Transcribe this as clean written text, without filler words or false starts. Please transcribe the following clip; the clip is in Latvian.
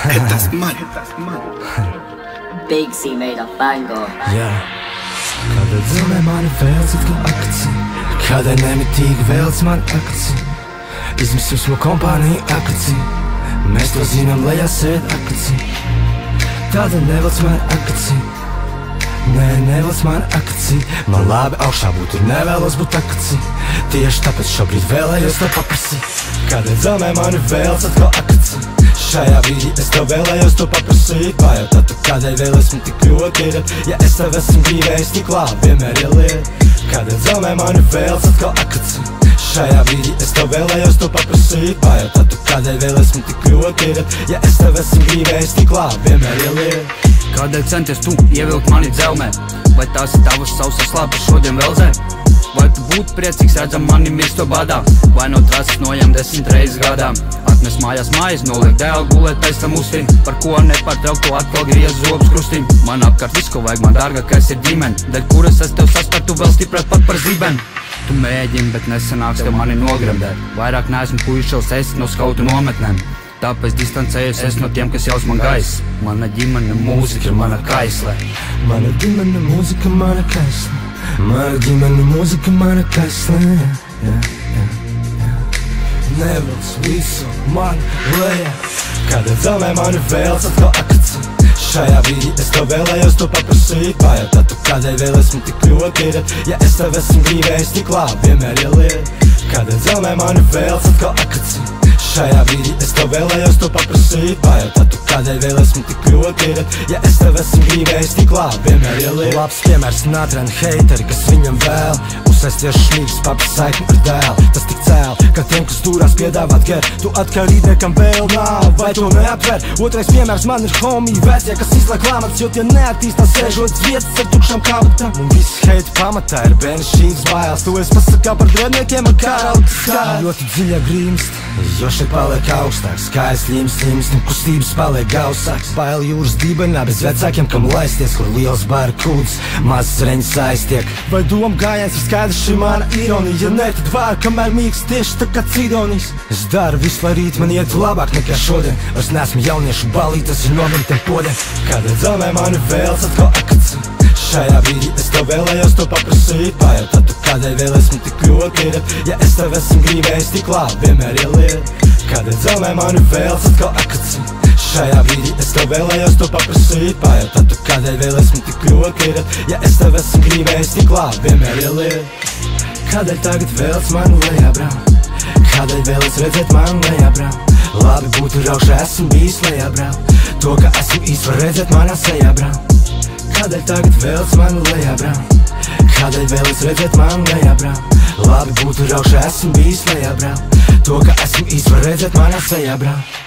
Estás mal. Big C made a banger. Kādēļ zilē mani vēlts it kā akci, kādēļ nemitīgi vēlts man akci, izmisim smo kompāniju akci, mēs to zinām, lejā sēd akci. Tādēļ nevelc man akci, nevelc man akci, man labi augšā būt ir nevēlos būt akci, tieši tāpēc šobrīd vēlējos to paprasīt. Kādēļ zilē mani vēlts atkal akci, šajā brīdī es tev vēlējos to paprasīt. Pajautāt tu, kādēļ vēl esmu tik ļoti ir, ja es tev esmu gribējis tik labi, vienmēr ir lieta. Kādēļ zilē mani vēlts atkal akci, šajā brīdī es tev vēlējos to paprasīt. Pajautāt tu, kādēļ vēl esmu tik ļoti ir, ja es tev esmu gribējis tik labi, vienmēr ir lieta. Kādēļ centies tu ievilkt mani dzelmē? Vai tās ir tavas sausas lapas šodien velzē? Vai tu būtu priecīgs redzam mani mirsto badā? Vai no trases nojam 10 reizes gadā? Atnes mājās mājas, noliek dēlu, gulēt pēc tam uztin. Par ko nepārtraukt to atkal griez zobus krustim. Man apkārt viss, ko vajag, man dārgākais ir ģimene, dēļ kuras es tev saspartu vēl stiprāk pat par zibeni. Tu mēģini, bet nesanāks tev mani nogremdēt. Vairāk neesmu puišels, es no skautu nometnēm. Tāpēc distancējos es no tiem, kas jaus man gaisa. Mana ģimene mūzika ir mana kaisle. Mana ģimene mūzika, mana kaisle. Mana ģimene mūzika, mana kaisle. Nevelc visu man lejā. Kādēļ zilē mani vēlts atkal akci, šajā brīdī es tev vēlējos to paprasīt. Pajautāt tu, kādēļ vēl esmu tik ļoti ir, ja es tev esmu gribējis tik labi, vienmēr ir lieta. Kādēļ zilē mani vēlts atkal akci, šajā brīdī es tev vēlējos to paprasīt. Pajautāt tu, kādēļ vēl esmu tik ļoti ir, ja es tev esmu gribējis tik labi, vienmēr ir lieta. Labs piemērs natrena heiteri, kas viņam vēl uzsaisties šmīgs papas saikni ar dēlu. Tas tik cēl, ka tiem, kas turās piedāvāt ger, tu atkarībniekam vēl nav, vai to neaptver. Otrais piemērs man ir homie vecie, kas izliek lāmats, jo tie neattīstās sēžot vietas ar tukšām kabatām. Un viss heita pamatā ir bērnišķīgas bailes, tu esi pasakā par drēbniekiem ar karalkas kāju. Ļoti dziļa grimst, jo šeit paliek augstāks, kājas limst, un kustības paliek gausāks. Bail jūras dībenā bez vecākiem, kam laisties, kur liels bāra kūds, mazas reņas aiztiek. Vai doma gājiens ir skaidrs, šī mana ironija, ja ne, tad vāra, kamēr mīgs tieši tā kā cidonijas. Es daru visu, lai rīt man iet labāk nekā šodien, vairs neesmu jauniešu balītas ar novintiem podiem. Kādēļ zilē mani vēlts atkal akci, šajā brīdī es tev vēlējos to paprasīt. Pajautāt tu, kādēļ vēl esmu tik ļoti ir, ja es tev esmu gribējis tik labi, vienmēr ir lieta. Kādēļ zilē mani vēlts atkal akci, šajā brīdī es tev vēlējos to paprasīt. Pajautāt tu, kādēļ vēl esmu tik ļoti ir, ja es tev esmu gribējis tik labi, vienmēr ir lieta. Kādēļ tagad vēlts man lejā braukt, kādēļ vēlas redzēt man lejā braukt. Labi būtu raušā, esmu bijis lejā braukt, to, ka esmu īsti var redzēt manā sejā braukt. Kādēļ tagad vēlts man lejā braukt, kādēļ vēlas redzēt man lejā braukt. Labi būtu raušā, esmu bijis lejā braukt, to, ka esmu īsti var redzēt manā sejā braukt.